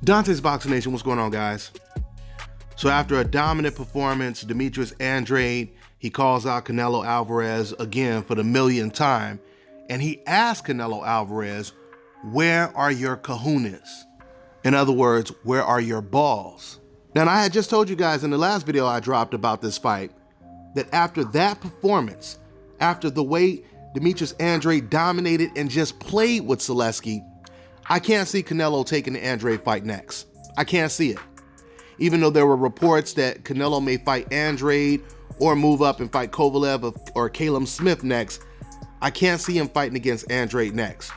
Dante's Boxing Nation, what's going on, guys? So after a dominant performance, Demetrius Andrade, he calls out Canelo Alvarez again for the millionth time, and he asks Canelo Alvarez, where are your Cajones? In other words, where are your balls? Now, I had just told you guys in the last video I dropped about this fight, that after that performance, after the way Demetrius Andrade dominated and just played with Zaleski, I can't see Canelo taking the Andrade fight next. I can't see it. Even though there were reports that Canelo may fight Andrade or move up and fight Kovalev or Caleb Smith next, I can't see him fighting against Andrade next.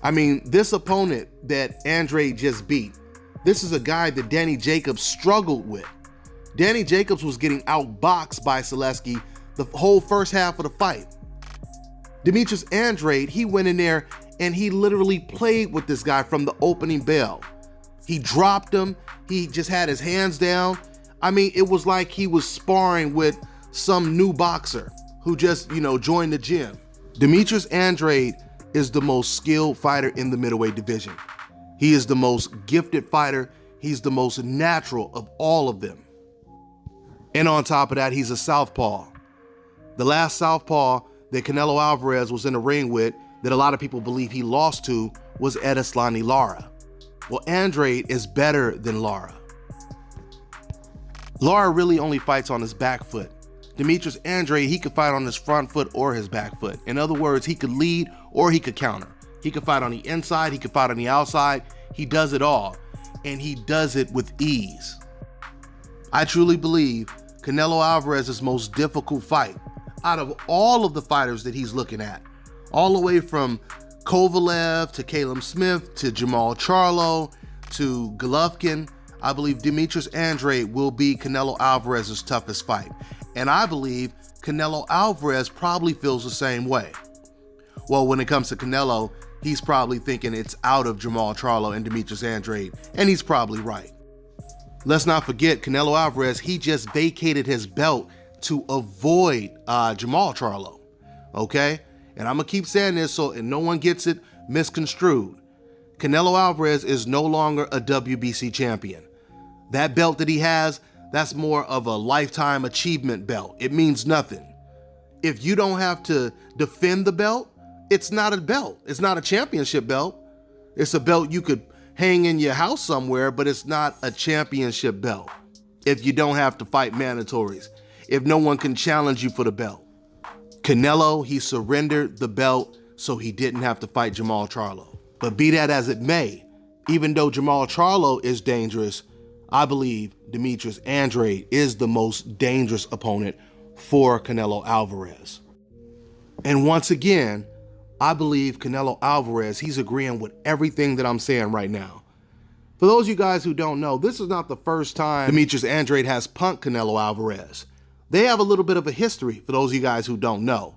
I mean, this opponent that Andrade just beat, this is a guy that Danny Jacobs struggled with. Danny Jacobs was getting outboxed by Zaleski the whole first half of the fight. Demetrius Andrade, he went in there and he literally played with this guy from the opening bell. He dropped him. He just had his hands down. I mean, it was like he was sparring with some new boxer who just, joined the gym. Demetrius Andrade is the most skilled fighter in the middleweight division. He is the most gifted fighter. He's the most natural of all of them. And on top of that, he's a southpaw. The last southpaw that Canelo Alvarez was in the ring with, that a lot of people believe he lost to, was Edeslani Lara. Well, Andrade is better than Lara. Lara really only fights on his back foot. Demetrius Andrade, he could fight on his front foot or his back foot. In other words, he could lead or he could counter. He could fight on the inside, he could fight on the outside. He does it all, and he does it with ease. I truly believe Canelo Alvarez's most difficult fight out of all of the fighters that he's looking at, all the way from Kovalev to Caleb Smith to Jamal Charlo to Golovkin, I believe Demetrius Andrade will be Canelo Alvarez's toughest fight. And I believe Canelo Alvarez probably feels the same way. Well, when it comes to Canelo, he's probably thinking it's out of Jamal Charlo and Demetrius Andrade, and he's probably right. Let's not forget, Canelo Alvarez, he just vacated his belt to avoid Jamal Charlo, okay? And I'm gonna keep saying this so no one gets it misconstrued. Canelo Alvarez is no longer a WBC champion. That belt that he has, that's more of a lifetime achievement belt. It means nothing. If you don't have to defend the belt, it's not a belt. It's not a championship belt. It's a belt you could hang in your house somewhere, but it's not a championship belt. If you don't have to fight mandatories, if no one can challenge you for the belt. Canelo, he surrendered the belt so he didn't have to fight Jamal Charlo. But be that as it may, even though Jamal Charlo is dangerous, I believe Demetrius Andrade is the most dangerous opponent for Canelo Alvarez. And once again, I believe Canelo Alvarez, he's agreeing with everything that I'm saying right now. For those of you guys who don't know, this is not the first time Demetrius Andrade has punked Canelo Alvarez. They have a little bit of a history, for those of you guys who don't know.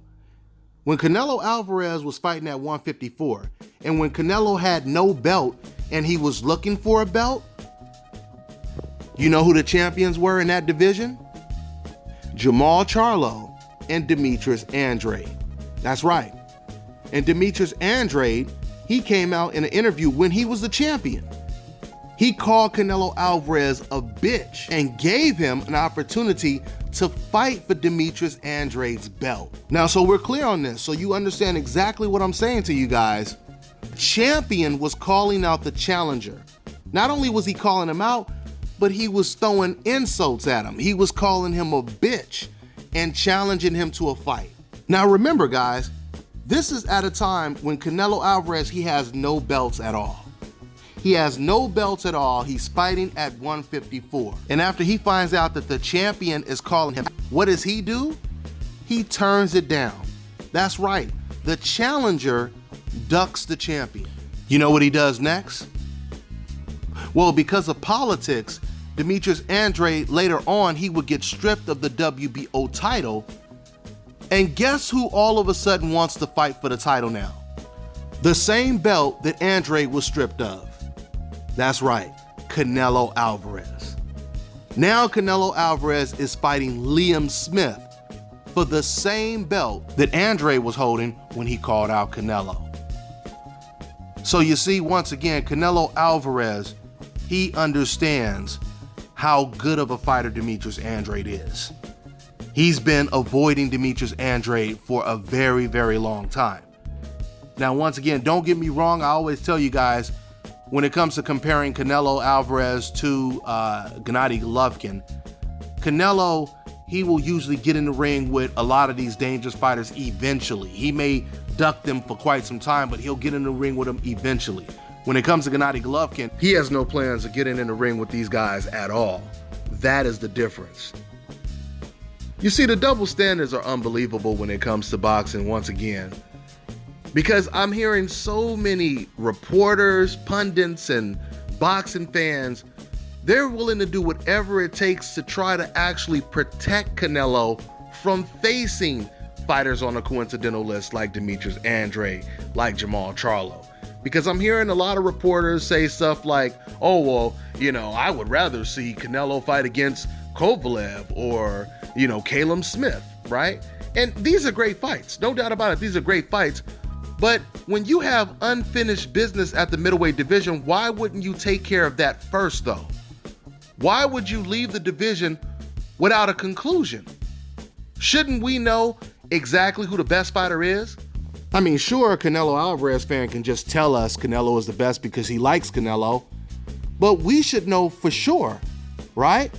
When Canelo Alvarez was fighting at 154, and when Canelo had no belt and he was looking for a belt, you know who the champions were in that division? Jamal Charlo and Demetrius Andrade. That's right. And Demetrius Andrade, he came out in an interview when he was the champion. He called Canelo Alvarez a bitch and gave him an opportunity to fight for Demetrius Andrade's belt. Now, so we're clear on this, so you understand exactly what I'm saying to you guys. Champion was calling out the challenger. Not only was he calling him out, but he was throwing insults at him. He was calling him a bitch and challenging him to a fight. Now remember, guys, this is at a time when Canelo Alvarez, he has no belts at all. He has no belts at all. He's fighting at 154. And after he finds out that the champion is calling him, what does he do? He turns it down. That's right. The challenger ducks the champion. You know what he does next? Well, because of politics, Demetrius Andrade, later on, he would get stripped of the WBO title. And guess who all of a sudden wants to fight for the title now? The same belt that Andrade was stripped of. That's right, Canelo Alvarez. Now Canelo Alvarez is fighting Liam Smith for the same belt that Andrade was holding when he called out Canelo. So you see, once again, Canelo Alvarez, he understands how good of a fighter Demetrius Andrade is. He's been avoiding Demetrius Andrade for a very, very long time. Now, once again, don't get me wrong. I always tell you guys, when it comes to comparing Canelo Alvarez to Gennady Golovkin, Canelo, he will usually get in the ring with a lot of these dangerous fighters eventually. He may duck them for quite some time, but he'll get in the ring with them eventually. When it comes to Gennady Golovkin, he has no plans of getting in the ring with these guys at all. That is the difference. You see, the double standards are unbelievable when it comes to boxing once again, because I'm hearing so many reporters, pundits, and boxing fans, they're willing to do whatever it takes to try to actually protect Canelo from facing fighters on a coincidental list like Demetrius Andrade, like Jermall Charlo. Because I'm hearing a lot of reporters say stuff like, oh, well, you know, I would rather see Canelo fight against Kovalev or, you know, Caleb Smith, right? And these are great fights. No doubt about it. These are great fights. But when you have unfinished business at the middleweight division, why wouldn't you take care of that first, though? Why would you leave the division without a conclusion? Shouldn't we know exactly who the best fighter is? I mean, sure, a Canelo Alvarez fan can just tell us Canelo is the best because he likes Canelo, but we should know for sure, right?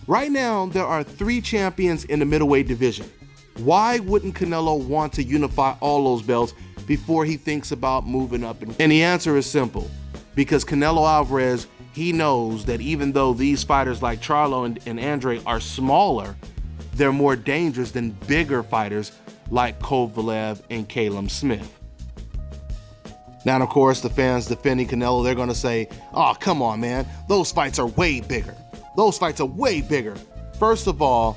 Right now, there are 3 champions in the middleweight division. Why wouldn't Canelo want to unify all those belts before he thinks about moving up? And the answer is simple, because Canelo Alvarez, he knows that even though these fighters like Charlo and Andrade are smaller, they're more dangerous than bigger fighters like Kovalev and Caleb Smith. Now, of course, the fans defending Canelo, they're going to say, oh, come on, man. Those fights are way bigger. Those fights are way bigger. First of all,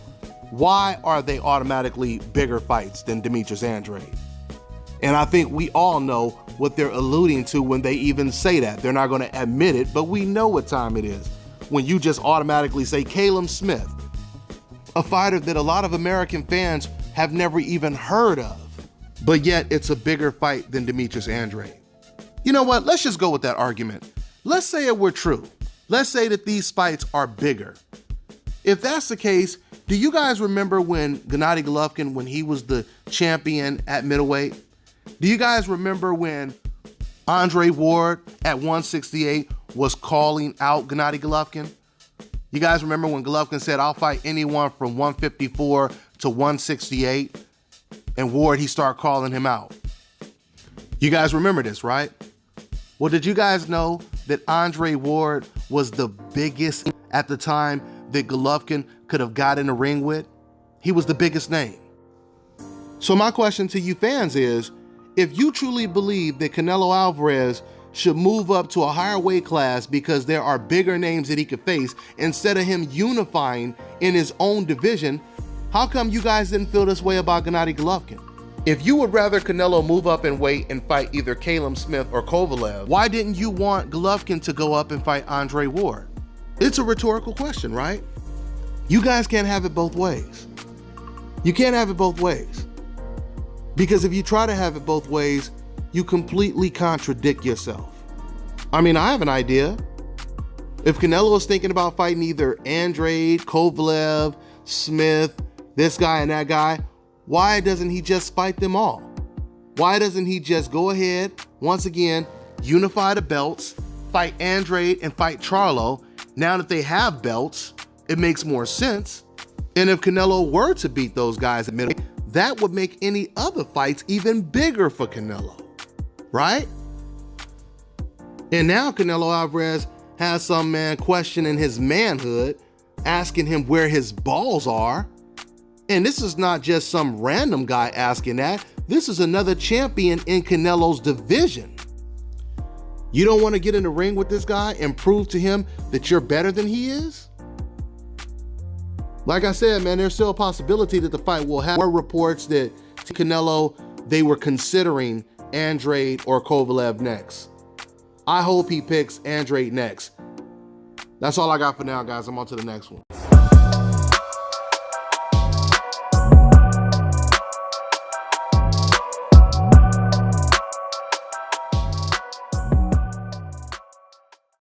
why are they automatically bigger fights than Demetrius Andrade? And I think we all know what they're alluding to when they even say that. They're not going to admit it, but we know what time it is when you just automatically say Caleb Smith, a fighter that a lot of American fans have never even heard of, but yet it's a bigger fight than Demetrius Andrade. You know what? Let's just go with that argument. Let's say it were true. Let's say that these fights are bigger. If that's the case, do you guys remember when Gennady Golovkin, when he was the champion at middleweight? Do you guys remember when Andre Ward at 168 was calling out Gennady Golovkin? You guys remember when Golovkin said, I'll fight anyone from 154 to 168, and Ward, he started calling him out. You guys remember this, right? Well, did you guys know that Andre Ward was the biggest at the time that Golovkin could have got in the ring with? He was the biggest name. So my question to you fans is, if you truly believe that Canelo Alvarez should move up to a higher weight class because there are bigger names that he could face instead of him unifying in his own division, how come you guys didn't feel this way about Gennady Golovkin? If you would rather Canelo move up in weight and fight either Caleb Smith or Kovalev, why didn't you want Golovkin to go up and fight Andre Ward? It's a rhetorical question, right? You guys can't have it both ways. You can't have it both ways. Because if you try to have it both ways, you completely contradict yourself. I mean, I have an idea. If Canelo is thinking about fighting either Andrade, Kovalev, Smith, this guy and that guy, why doesn't he just fight them all? Why doesn't he just go ahead, once again, unify the belts, fight Andrade and fight Charlo? Now that they have belts, it makes more sense. And if Canelo were to beat those guys at middleweight, that would make any other fights even bigger for Canelo, right? And now Canelo Alvarez has some man questioning his manhood, asking him where his balls are. And this is not just some random guy asking that. This is another champion in Canelo's division. You don't want to get in the ring with this guy and prove to him that you're better than he is? Like I said, man, there's still a possibility that the fight will happen. There were reports that Canelo, they were considering Andrade or Kovalev next. I hope he picks Andrade next. That's all I got for now, guys. I'm on to the next one.